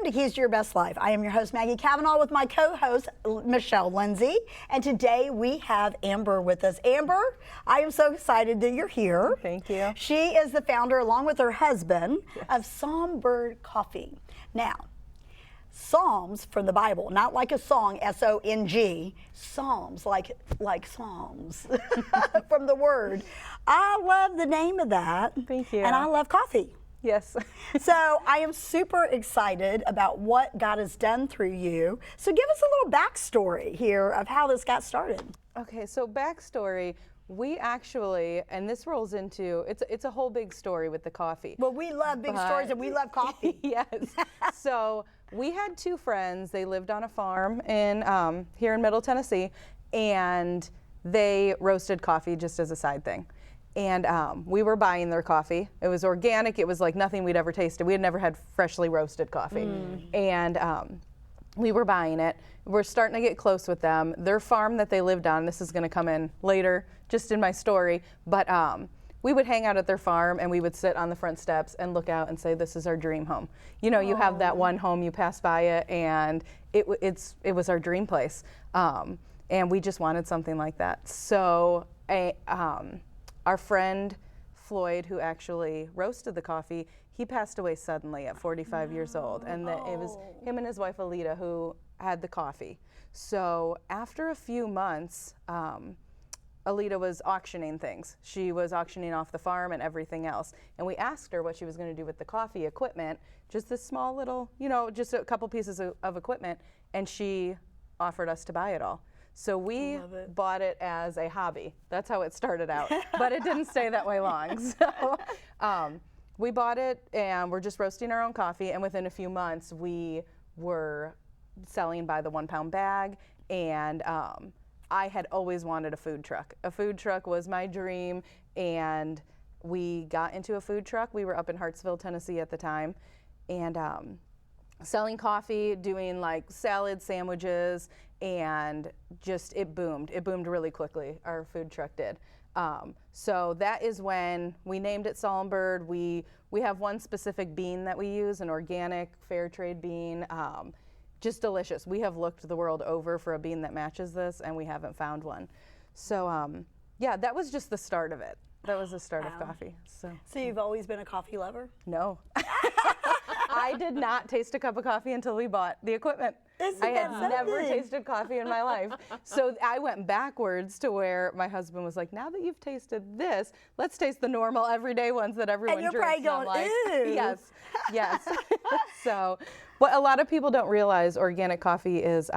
Welcome to Keys to Your Best Life. I am your host, Maggie Kavanaugh, with my co-host, Michelle Lindsay. And today we have Amber with us. Amber, I am so excited that you're here. Thank you. She is the founder, along with her husband, of PsalmBird Coffee. Now, Psalms from the Bible, not like a song, S-O-N-G, Psalms, like Psalms from the Word. I love the name of that. Thank you. And I love coffee. Yes. So I am super excited about what God has done through you. So give us a little backstory here of how this got started. Okay, so backstory, we actually, and this rolls into, it's a whole big story with the coffee. Well, we love big stories and we love coffee. Yes. So we had two friends. They lived on a farm in here in Middle Tennessee, and they roasted coffee just as a side thing. And we were buying their coffee. It was organic. It was like nothing we'd ever tasted. We had never had freshly roasted coffee. And we were buying it. We're starting to get close with them. Their farm that they lived on, this is going to come in later, just in my story, but we would hang out at their farm and we would sit on the front steps and look out and say, this is our dream home. You know, you have that one home, you pass by it, and it was our dream place. And we just wanted something like that. So our friend Floyd, who actually roasted the coffee, he passed away suddenly at 45 years old. And it was him and his wife Alita who had the coffee. So after a few months, Alita was auctioning things. She was auctioning off the farm and everything else. And we asked her what she was going to do with the coffee equipment, just this small little, you know, just a couple pieces of equipment. And she offered us to buy it all. So we bought it as a hobby. That's how it started out. But it didn't stay that way long. So we bought it and we're just roasting our own coffee. And within a few months, we were selling by the 1 pound bag. And I had always wanted a food truck. A food truck was my dream. And we got into a food truck. We were up in Hartsville, Tennessee at the time. And selling coffee, doing like salad sandwiches, and just it boomed. It boomed really quickly, our food truck did. So that is when we named it PsalmBird. We have one specific bean that we use, an organic fair trade bean, just delicious. We have looked the world over for a bean that matches this, and we haven't found one. So yeah, that was just the start of it. That was the start of coffee. So you've always been a coffee lover? No. I did not taste a cup of coffee until we bought the equipment. I had never tasted coffee in my life. So I went backwards to where my husband was like, now that you've tasted this, let's taste the normal everyday ones that everyone drinks. And you're probably going, ew. Yes, yes. So what a lot of people don't realize, organic coffee is,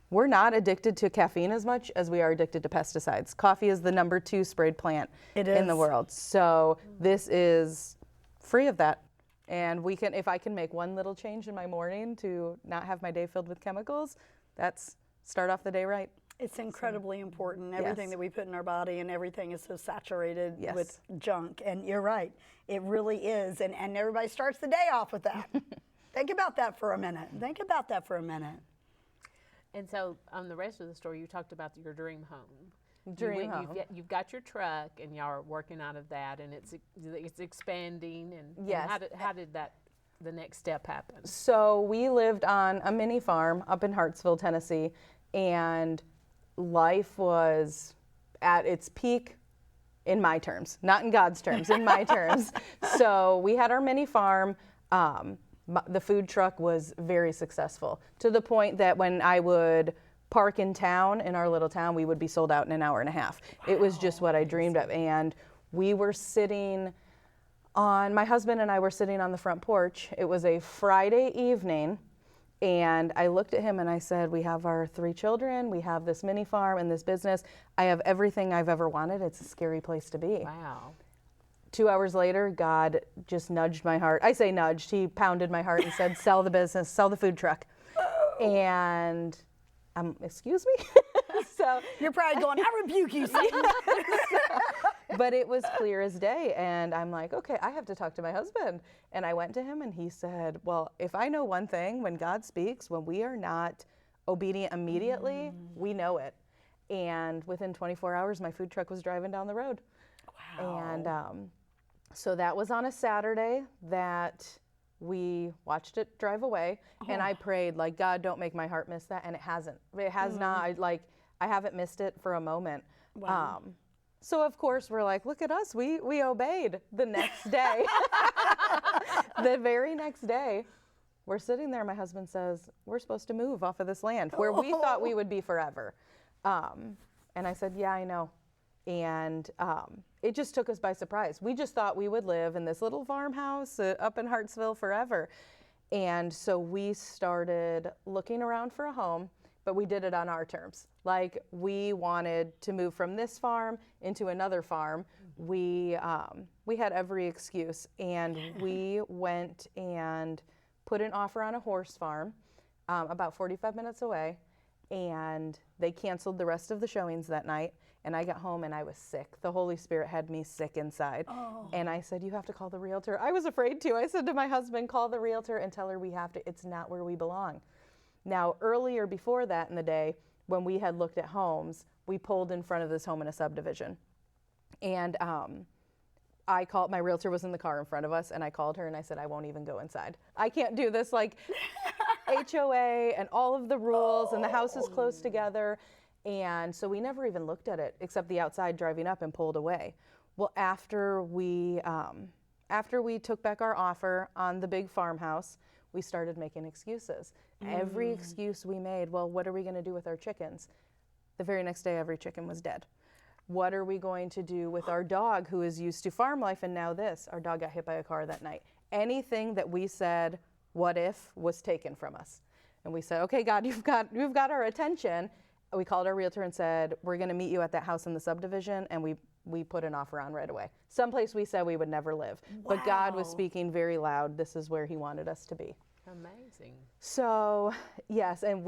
we're not addicted to caffeine as much as we are addicted to pesticides. Coffee is the #2 sprayed plant in the world. So this is free of that. And we can, if I can make one little change in my morning to not have my day filled with chemicals, that's start off the day right. It's incredibly important. Everything that we put in our body and everything is so saturated with junk. And you're right, it really is. And everybody starts the day off with that. Think about that for a minute. Think about that for a minute. And so on the rest of the story, you talked about your dream home. You've got your truck, and y'all are working out of that, and it's expanding. And, yes. And how did the next step happen? So we lived on a mini farm up in Hartsville, Tennessee, and life was at its peak in my terms, not in God's terms, in my terms. So we had our mini farm. The food truck was very successful, to the point that when I would park in town, in our little town, we would be sold out in an hour and a half. Wow. It was just what I dreamed of. And we were my husband and I were sitting on the front porch. It was a Friday evening, and I looked at him and I said, we have our 3 children, we have this mini farm and this business. I have everything I've ever wanted. It's a scary place to be. Wow. 2 hours later, God just nudged my heart. I say nudged, he pounded my heart and said, sell the business, sell the food truck. And excuse me? So you're probably going, I rebuke you, Satan. But it was clear as day, and I'm like, okay, I have to talk to my husband. And I went to him, and he said, well, if I know one thing, when God speaks, when we are not obedient immediately, we know it. And within 24 hours, my food truck was driving down the road. Wow. And so that was on a Saturday that we watched it drive away, and I prayed, like, God, don't make my heart miss that, and it hasn't. It has not. I haven't missed it for a moment. Wow. So of course we're like, look at us, we obeyed the next day. The very next day, we're sitting there, my husband says, we're supposed to move off of this land where we thought we would be forever. And I said, yeah, I know. And it just took us by surprise. We just thought we would live in this little farmhouse up in Hartsville forever. And so we started looking around for a home, but we did it on our terms. Like, we wanted to move from this farm into another farm. We had every excuse, and we went and put an offer on a horse farm about 45 minutes away, and they canceled the rest of the showings that night. And I got home and I was sick. The Holy Spirit had me sick inside. And I said, you have to call the realtor. I was afraid to. I said to my husband, call the realtor and tell her we have to, it's not where we belong. Now, earlier before that in the day, when we had looked at homes, we pulled in front of this home in a subdivision. And I called, my realtor was in the car in front of us, and I called her and I said, I won't even go inside. I can't do this, like HOA and all of the rules, and the house is close together. And so we never even looked at it except the outside driving up and pulled away. Well, after we took back our offer on the big farmhouse, we started making excuses. Every excuse we made, well, what are we going to do with our chickens? The very next day, every chicken was dead. What are we going to do with our dog who is used to farm life and now this? Our dog got hit by a car that night. Anything that we said, what if, was taken from us. And we said, okay, God, you've got our attention. We called our realtor and said, we're going to meet you at that house in the subdivision, and we put an offer on right away. Someplace we said we would never live. Wow. But God was speaking very loud. This is where he wanted us to be. Amazing. So, yes, and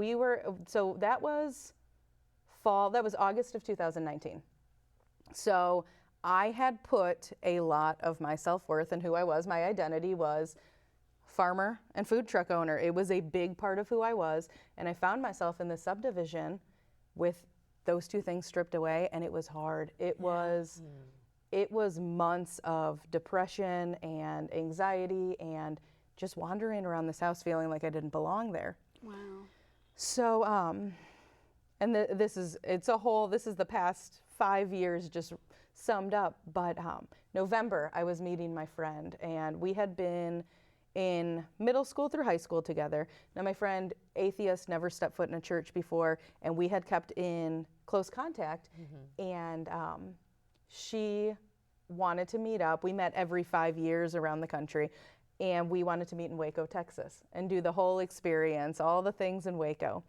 so that was August of 2019. So I had put a lot of my self-worth and who I was, my identity was farmer and food truck owner. It was a big part of who I was, and I found myself in the subdivision with those two things stripped away, and it was hard. It was months of depression and anxiety and just wandering around this house feeling like I didn't belong there. Wow. So, and this is the past 5 years just summed up, but November, I was meeting my friend, and we had been in middle school through high school together. Now, my friend, atheist, never stepped foot in a church before, and we had kept in close contact, and she wanted to meet up. We met every 5 years around the country, and we wanted to meet in Waco, Texas, and do the whole experience, all the things in Waco.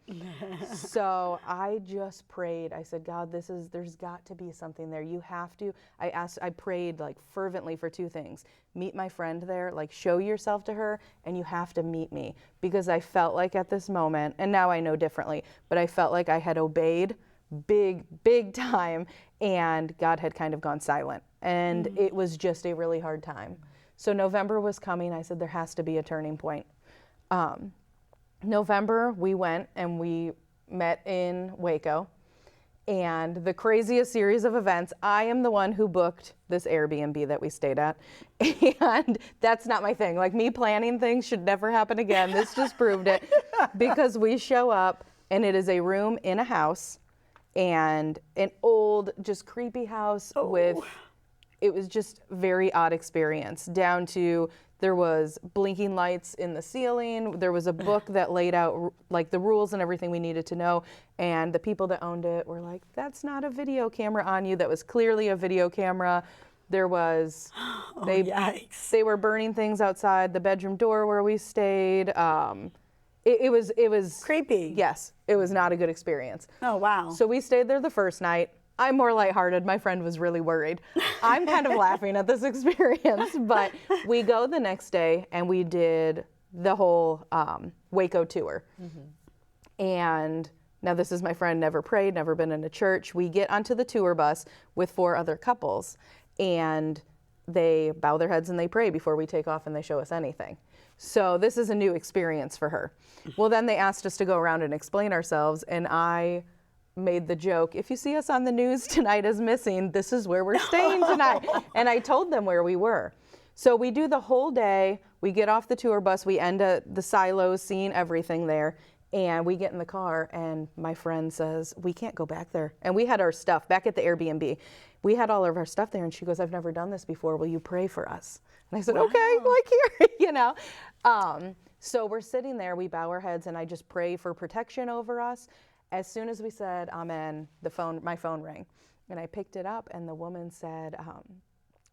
So I just prayed. I said, God, there's got to be something there. You have to. I prayed like fervently for two things. Meet my friend there, like show yourself to her, and you have to meet me. Because I felt like at this moment, and now I know differently, but I felt like I had obeyed big time, and God had kind of gone silent. And it was just a really hard time. So November was coming. I said, there has to be a turning point. November, we went and we met in Waco. And the craziest series of events, I am the one who booked this Airbnb that we stayed at. And that's not my thing. Like, me planning things should never happen again. This just proved it. Because we show up and it is a room in a house, and an old, just creepy house with... It was just very odd experience, down to there was blinking lights in the ceiling. There was a book that laid out like the rules and everything we needed to know. And the people that owned it were like, that's not a video camera on you. That was clearly a video camera. There was, they were burning things outside the bedroom door where we stayed. It was creepy. Yes, it was not a good experience. Oh, wow. So we stayed there the first night. I'm more lighthearted. My friend was really worried. I'm kind of laughing at this experience, but we go the next day and we did the whole Waco tour. And now this is my friend, never prayed, never been in a church. We get onto the tour bus with 4 other couples, and they bow their heads and they pray before we take off, and they show us anything. So this is a new experience for her. Well, then they asked us to go around and explain ourselves, and I made the joke, if you see us on the news tonight as missing, this is where we're staying tonight. And I told them where we were. So we do the whole day. We get off the tour bus. We end at the silos, seeing everything there. And we get in the car, and my friend says, we can't go back there. And we had our stuff back at the Airbnb. We had all of our stuff there, and she goes, I've never done this before. Will you pray for us? And I said, okay, like here, So we're sitting there, we bow our heads, and I just pray for protection over us. As soon as we said, amen, my phone rang. And I picked it up, and the woman said,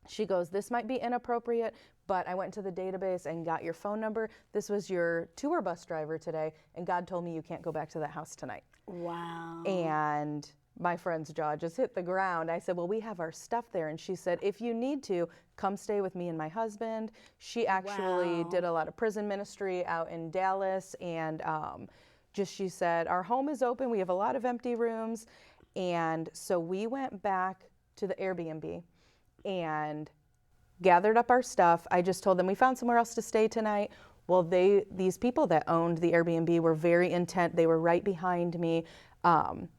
she goes, this might be inappropriate, but I went to the database and got your phone number. This was your tour bus driver today, and God told me you can't go back to that house tonight. Wow. And my friend's jaw just hit the ground. I said, well, we have our stuff there. And she said, if you need to, come stay with me and my husband. She actually did a lot of prison ministry out in Dallas. And she said, our home is open. We have a lot of empty rooms. And so we went back to the Airbnb and gathered up our stuff. I just told them we found somewhere else to stay tonight. Well, these people that owned the Airbnb were very intent. They were right behind me,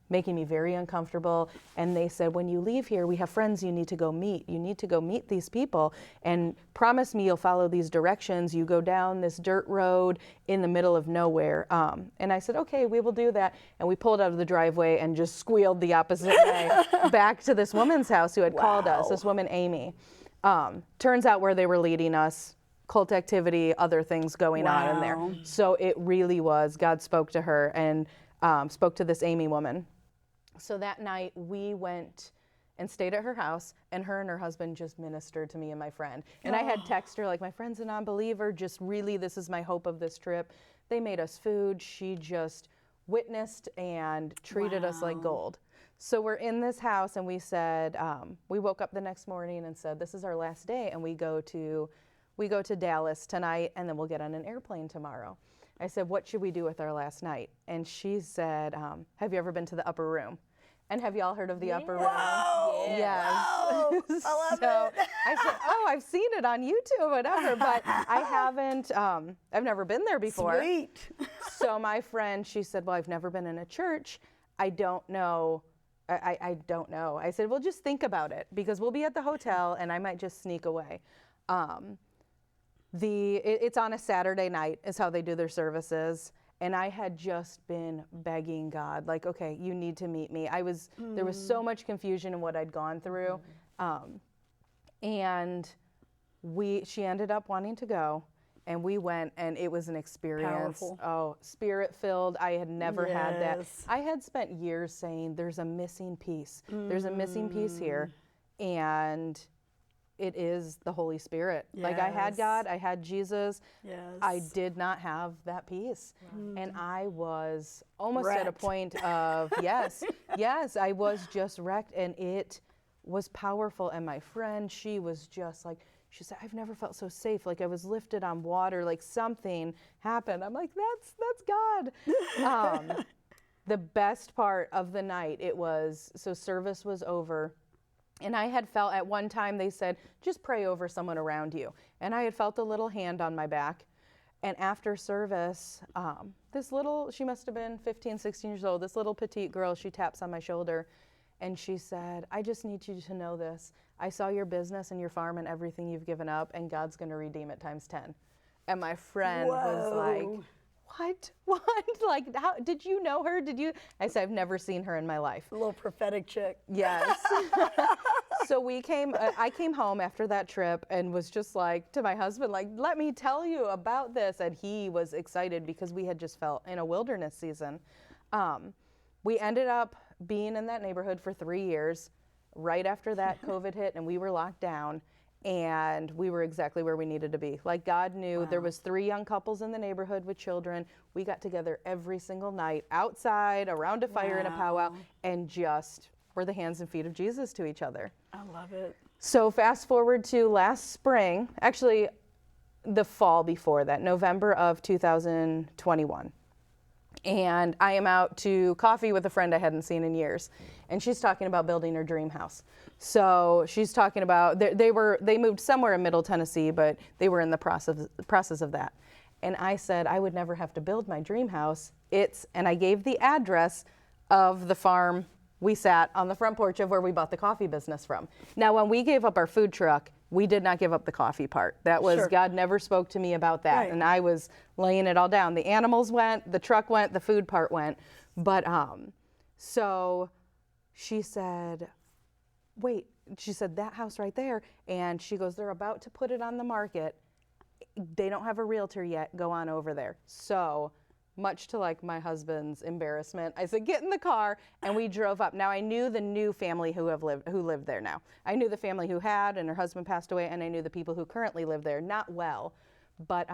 making me very uncomfortable. And they said, when you leave here, we have friends you need to go meet. You need to go meet these people and promise me you'll follow these directions. You go down this dirt road in the middle of nowhere. And I said, okay, we will do that. And we pulled out of the driveway and just squealed the opposite way back to this woman's house who had called us, this woman, Amy. Turns out where they were leading us, cult activity, other things going on in there. So it really was, God spoke to her and spoke to this Amy woman. So that night we went and stayed at her house, and her husband just ministered to me and my friend. And I had texted her, like, my friend's a non-believer, just really, this is my hope of this trip. They made us food. She just witnessed and treated us like gold. So we're in this house, and we said, we woke up the next morning and said, this is our last day, and we go to Dallas tonight, and then we'll get on an airplane tomorrow. I said, what should we do with our last night? And she said, have you ever been to the Upper Room? And have y'all heard of the Upper Room? Whoa! Yes. Whoa! I love it. I said, oh, I've seen it on YouTube, whatever, but I haven't, I've never been there before. Sweet. So my friend, she said, well, I've never been in a church. I don't know. I don't know. I said, well, just think about it, because we'll be at the hotel and I might just sneak away. It's on a Saturday night is how they do their services. And I had just been begging God, like, okay, you need to meet me. There was so much confusion in what I'd gone through. And she ended up wanting to go, and we went, and it was an experience. Powerful. Oh, spirit-filled. I had never had that. I had spent years saying, there's a missing piece. There's a missing piece here. And it is the Holy Spirit. Like, I had God, I had Jesus. I did not have that peace. And I was almost wrecked. at a point of, yes, I was just wrecked, and it was powerful. And my friend, she was just like, she said, I've never felt so safe. Like, I was lifted on water, like something happened. I'm like, that's God. The best part of the night, so service was over. And I had felt at one time, they said, just pray over someone around you. And I had felt a little hand on my back. And after service, she must have been 15, 16 years old, this little petite girl, she taps on my shoulder. And she said, I just need you to know this. I saw your business and your farm and everything you've given up, and God's going to redeem it times 10. And my friend was like, what? Like, how did you know her? I said, I've never seen her in my life. A little prophetic chick. Yes. So I came home after that trip and was just like, to my husband, like, let me tell you about this. And he was excited because we had just felt in a wilderness season. We ended up being in that neighborhood for 3 years. Right after that, COVID hit and we were locked down. And we were exactly where we needed to be. Like, God knew. There was 3 young couples in the neighborhood with children. We got together every single night outside around a fire in a powwow and just were the hands and feet of Jesus to each other. I love it. So fast forward to last spring, actually the fall before that, November of 2021. And I am out to coffee with a friend I hadn't seen in years. And she's talking about building her dream house. So she's talking about, they moved somewhere in Middle Tennessee, but they were in the process of that. And I said, I would never have to build my dream house. And I gave the address of the farm we sat on the front porch of where we bought the coffee business from. Now, when we gave up our food truck, we did not give up the coffee part. That was, Sure. God never spoke to me about that. Right. And I was laying it all down. The animals went, the truck went, the food part went. But so she said, wait, she said, that house right there. And she goes, they're about to put it on the market. They don't have a realtor yet. Go on over there. So much to like my husband's embarrassment, I said, get in the car, and we drove up. Now I knew the new family who lived there now. I knew the family who had, and her husband passed away, and I knew the people who currently live there, not well, but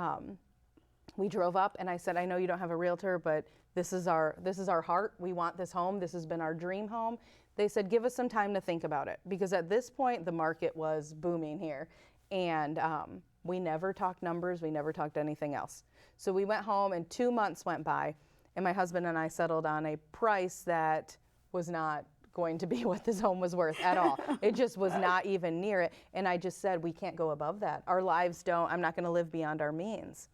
we drove up, and I said, I know you don't have a realtor, but this is our heart. We want this home. This has been our dream home. They said, give us some time to think about it, because at this point the market was booming here, and we never talked numbers. We never talked anything else. So we went home, and 2 months went by, and my husband and I settled on a price that was not going to be what this home was worth at all. It just was not even near it. And I just said, we can't go above that. Our lives don't, I'm not going to live beyond our means.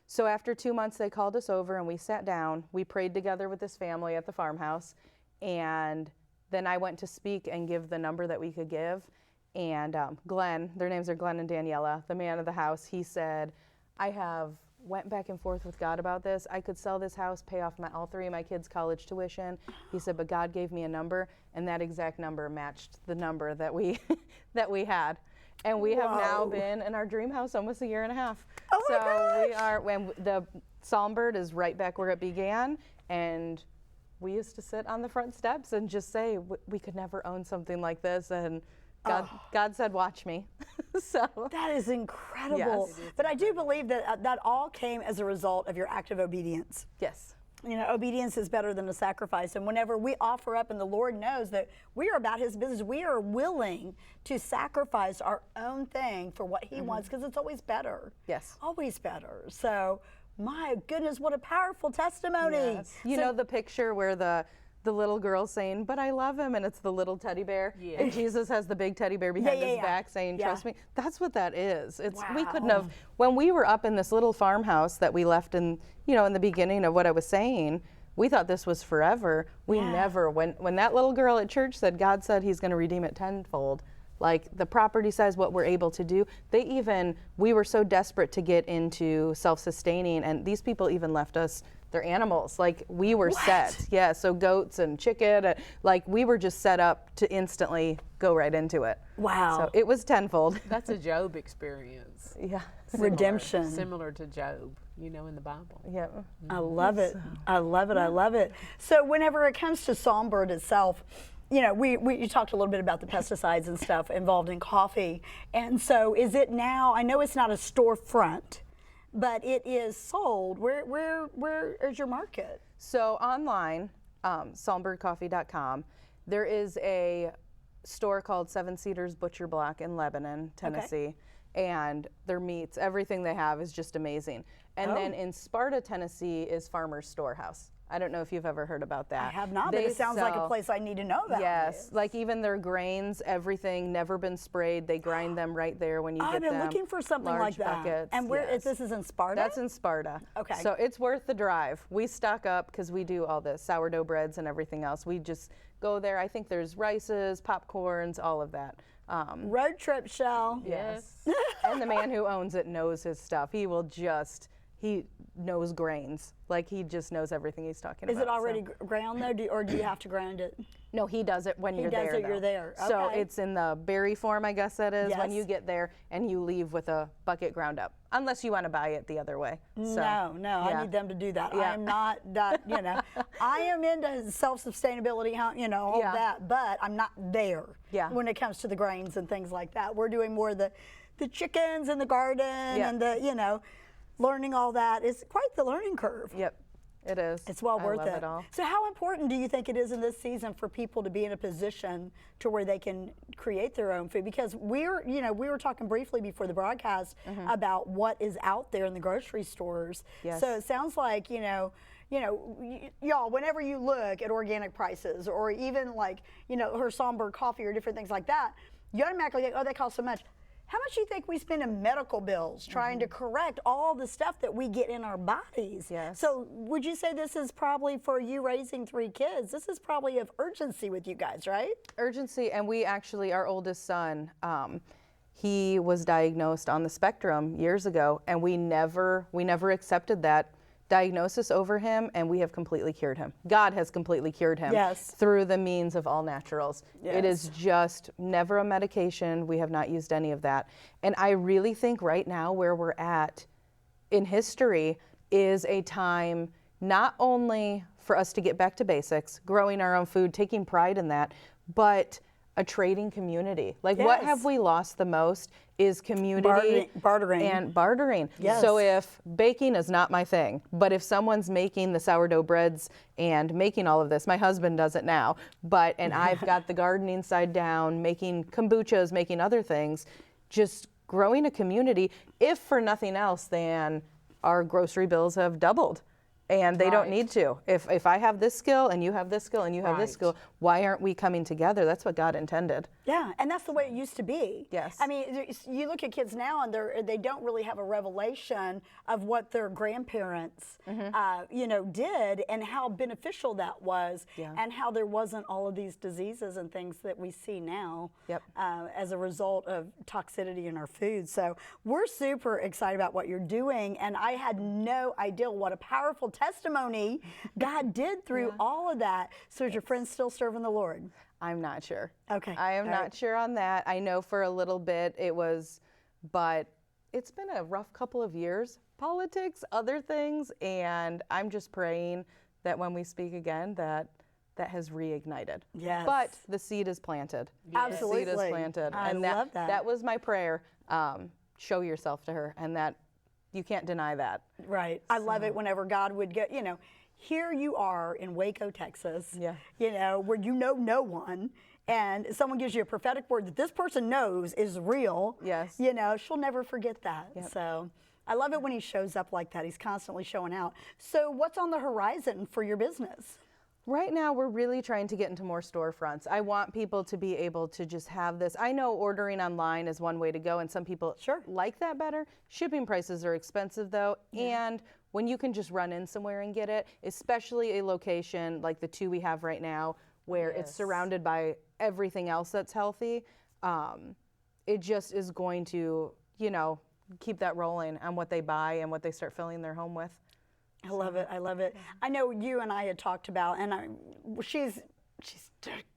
So after 2 months, they called us over, and we sat down. We prayed together with this family at the farmhouse, and then I went to speak and give the number that we could give. And Glenn, their names are Glenn and Daniela, the man of the house, he said, I have went back and forth with God about this. I could sell this house, pay off all three of my kids' college tuition. He said, but God gave me a number, and that exact number matched the number that we that we had. And we have now been in our dream house almost a year and a half. Oh my so we gosh. are, when the PsalmBird is right back where it began, and we used to sit on the front steps and just say, we could never own something like this, and God said, watch me. So That is incredible. Yes. But I do believe that that all came as a result of your act of obedience. yes. You know, obedience is better than a sacrifice. And whenever we offer up, and the Lord knows that we are about His business, we are willing to sacrifice our own thing for what He wants, because it's always better. Yes. Always better. So, my goodness, what a powerful testimony. Yes. You know the picture where the little girl saying, but I love him, and it's the little teddy bear, Yeah. and Jesus has the big teddy bear behind Yeah, his yeah. back saying, trust Yeah. me. That's what that is. It's we couldn't Wow. have, when we were up in this little farmhouse that we left in, in the beginning of what I was saying, we thought this was forever. We Yeah. never, when that little girl at church said, God said He's going to redeem it tenfold, like the property size, what we're able to do, we were so desperate to get into self-sustaining, and these people even left us their animals. Like we were set. Yeah, so goats and chicken, like we were just set up to instantly go right into it. Wow. So it was tenfold. That's a Job experience. Yeah. Redemption. Similar to Job, in the Bible. Yeah. I love it. I love it. I love it. So whenever it comes to PsalmBird itself, you talked a little bit about the pesticides and stuff involved in coffee. And so is it now, I know it's not a storefront, but it is sold. Where is your market? So online, PsalmBirdCoffee.com, there is a store called Seven Cedars Butcher Block in Lebanon, Tennessee, and their meats, everything they have is just amazing. And then in Sparta, Tennessee is Farmer's Storehouse. I don't know if you've ever heard about that. I have not, but it sounds like a place I need to know about. Yes, like even their grains, everything, never been sprayed. They grind them right there when you get I've them. been looking for something Large like that. buckets, And where yes. this is in Sparta? That's in Sparta. Okay. So it's worth the drive. We stock up because we do all the sourdough breads and everything else. We just go there. I think there's rices, popcorns, all of that. Road trip, Shell. Yes. And the man who owns it knows his stuff. He knows grains. Like he just knows everything he's talking Is about. it already ground though, or do you have to grind it? No, he does it when you're does there. it, you're though. there. So Okay. it's in the berry form, I guess that is, when Yes. you get there and you leave with a bucket ground up. Unless you want to buy it the other way. So, No, I yeah. need them to do that. I Yeah. am not that, I am into self-sustainability, all Yeah. of that, but I'm not there Yeah. when it comes to the grains and things like that. We're doing more the chickens in the garden and the, learning all that. It's quite the learning curve. Yep, it is. It's well worth I love it. it all. So how important do you think it is in this season for people to be in a position to where they can create their own food? Because we were talking briefly before the broadcast about what is out there in the grocery stores. Yes. So it sounds like, y'all, whenever you look at organic prices or even like, her PsalmBird coffee or different things like that, you automatically think, oh, they cost so much. How much do you think we spend in medical bills trying to correct all the stuff that we get in our bodies? Yes. So would you say this is probably, for you raising 3 kids, this is probably of urgency with you guys, right? Urgency, and we actually, our oldest son, He was diagnosed on the spectrum years ago, and we never accepted that diagnosis over him, and we have completely cured him. God has completely cured him through the means of all naturals. It is just never a medication. We have not used any of that. And I really think right now where we're at in history is a time not only for us to get back to basics, growing our own food, taking pride in that, but a trading community. Like what have we lost the most is community bartering. And bartering. So if baking is not my thing, but if someone's making the sourdough breads and making all of this, my husband does it now, and I've got the gardening side down, making kombuchas, making other things, just growing a community, if for nothing else than our grocery bills have doubled. And they don't need to. If I have this skill and you have this skill and you have this skill, why aren't we coming together? That's what God intended. Yeah, and that's the way it used to be. Yes. I mean, you look at kids now and they don't really have a revelation of what their grandparents, did and how beneficial that was, and how there wasn't all of these diseases and things that we see now as a result of toxicity in our food. So we're super excited about what you're doing, and I had no idea what a powerful testimony God did through all of that. So is your friend still serving the Lord? I'm not sure. Okay. I am not sure on that. I know for a little bit it was, but it's been a rough couple of years. Politics, other things, and I'm just praying that when we speak again that has reignited. Yes. But the seed is planted. Absolutely. The seed is planted. I love that. That was my prayer. Show yourself to her, and that you can't deny that. Right. I love it whenever God would get, here you are in Waco, Texas, where you know no one, and someone gives you a prophetic word that this person knows is real. Yes. She'll never forget that. Yep. So I love it when he shows up like that. He's constantly showing out. So what's on the horizon for your business? Right now, we're really trying to get into more storefronts. I want people to be able to just have this. I know ordering online is one way to go, and some people like that better. Shipping prices are expensive, though, and when you can just run in somewhere and get it, especially a location like the two we have right now, where it's surrounded by everything else that's healthy, it just is going to, keep that rolling on what they buy and what they start filling their home with. I love it. I love it. I know you and I had talked about, and she's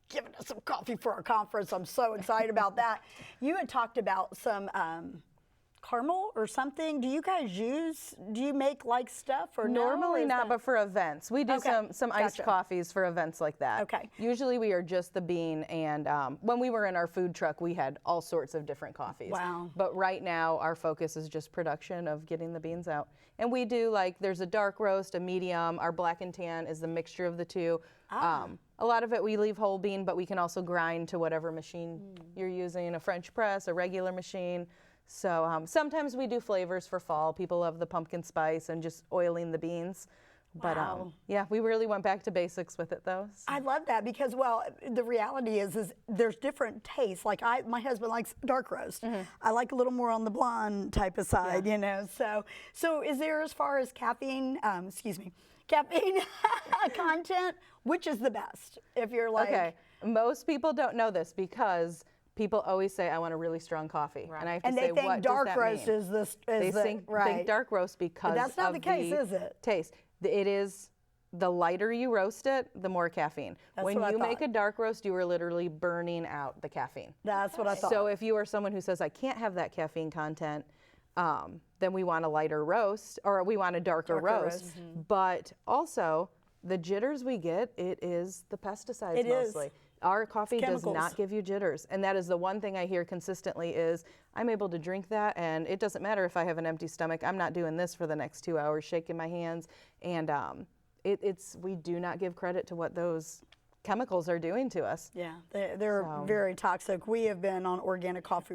giving us some coffee for our conference. I'm so excited about that. You had talked about some caramel or something. Do you make like stuff or normally not, but for events we do some iced coffees for events like that. Okay. Usually we are just the bean, and when we were in our food truck we had all sorts of different coffees. Wow. But right now our focus is just production of getting the beans out, and we do there's a dark roast, a medium. Our black and tan is the mixture of the two. A lot of it we leave whole bean, but we can also grind to whatever machine you're using, a French press, a regular machine. So sometimes we do flavors for fall. People love the pumpkin spice and just oiling the beans. But we really went back to basics with it, though. So. I love that because, the reality is there's different tastes. Like my husband likes dark roast. I like a little more on the blonde type of side, So is there, as far as caffeine content, which is the best? If you're like, okay, most people don't know this because people always say, I want a really strong coffee. Right. And I have to say, what does that mean? And they think dark roast is the, they think dark roast because but that's not the case, is it? Taste. It is, the lighter you roast it, the more caffeine. That's when what you I make a dark roast, you are literally burning out the caffeine. That's what I thought. So if you are someone who says, I can't have that caffeine content, then we want a lighter roast, or we want a darker roast. But also, the jitters we get, it is the pesticides mostly. Our coffee does not give you jitters, and that is the one thing I hear consistently is, I'm able to drink that, and it doesn't matter if I have an empty stomach. I'm not doing this for the next 2 hours, shaking my hands, and we do not give credit to what those chemicals are doing to us. Yeah, they're very toxic. We have been on organic coffee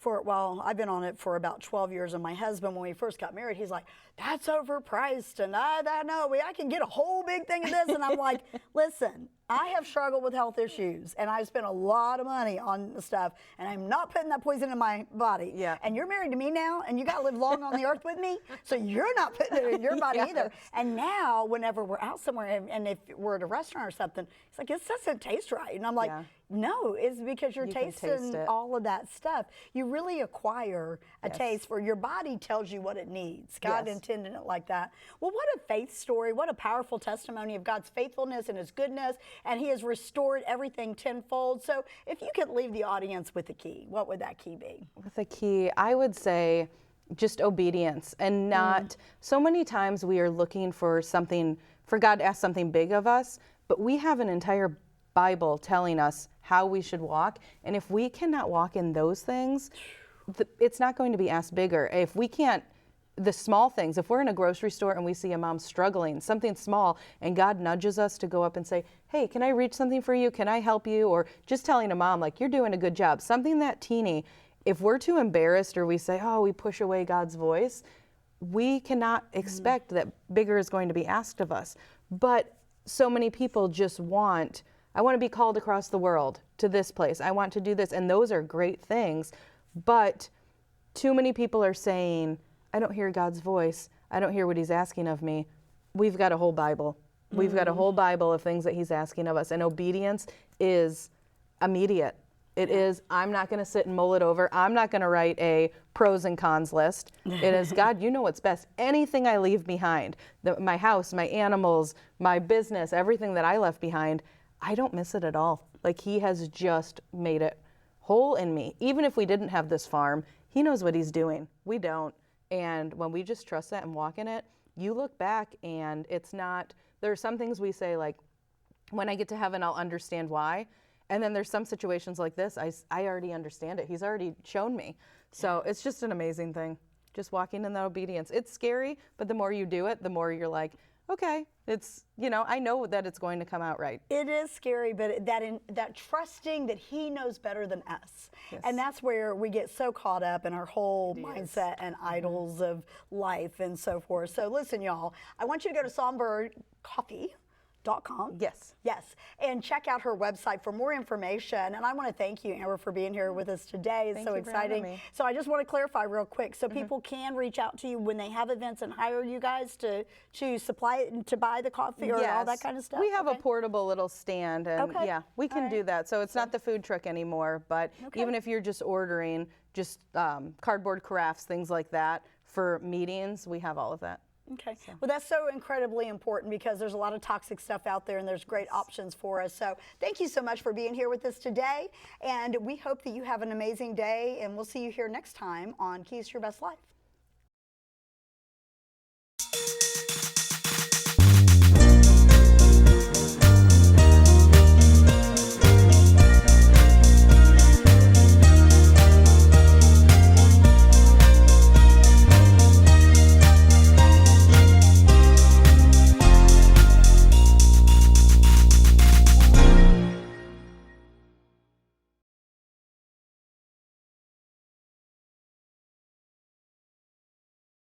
I've been on it for about 12 years, and my husband, when we first got married, he's like, that's overpriced, and I know, I can get a whole big thing of this, and I'm like, listen, I have struggled with health issues, and I've spent a lot of money on stuff, and I'm not putting that poison in my body. Yeah. And you're married to me now, and you got to live long on the earth with me, so you're not putting it in your body either. And now, whenever we're out somewhere, and if we're at a restaurant or something, it's like, this doesn't taste right. And I'm like, no, it's because you're tasting all of that stuff. You really acquire a taste for your body tells you what it needs. God intended it like that. Well, what a faith story. What a powerful testimony of God's faithfulness and his goodness. And he has restored everything tenfold. So if you could leave the audience with a key, what would that key be? With a key, I would say just obedience, and not so many times we are looking for something, for God to ask something big of us, but we have an entire Bible telling us how we should walk. And if we cannot walk in those things, it's not going to be asked bigger. If we can't, the small things, if we're in a grocery store and we see a mom struggling, something small, and God nudges us to go up and say, hey, can I reach something for you? Can I help you? Or just telling a mom, like, you're doing a good job. Something that teeny, if we're too embarrassed or we say, oh, we push away God's voice, we cannot expect that bigger is going to be asked of us. But so many people just want, I want to be called across the world to this place. I want to do this. And those are great things. But too many people are saying, I don't hear God's voice. I don't hear what he's asking of me. We've got a whole Bible. We've got a whole Bible of things that he's asking of us. And obedience is immediate. It is, I'm not going to sit and mull it over. I'm not going to write a pros and cons list. It is, God, you know what's best. Anything I leave behind, my house, my animals, my business, everything that I left behind, I don't miss it at all. Like, he has just made it whole in me. Even if we didn't have this farm, he knows what he's doing. We don't. And when we just trust that and walk in it, you look back and it's not, there are some things we say, like, when I get to heaven, I'll understand why. And then there's some situations like this, I already understand it. He's already shown me. So it's just an amazing thing, just walking in that obedience. It's scary, but the more you do it, the more you're like, okay, it's, you know, I know that it's going to come out right. It is scary, but that trusting that he knows better than us. Yes. And that's where we get so caught up in our whole mindset and idols of life and so forth. So listen, y'all, I want you to go to PsalmBird Coffee. Yes. Yes. And check out her website for more information. And I want to thank you, Amber, for being here with us today. It's so exciting. So I just want to clarify real quick. So people can reach out to you when they have events and hire you guys to supply it and to buy the coffee or all that kind of stuff? We have a portable little stand, and yeah, we can do that. So it's not the food truck anymore, but even if you're just ordering just cardboard crafts, things like that for meetings, we have all of that. Okay. Well, that's so incredibly important because there's a lot of toxic stuff out there and there's great options for us. So thank you so much for being here with us today. And we hope that you have an amazing day, and we'll see you here next time on Keys to Your Best Life.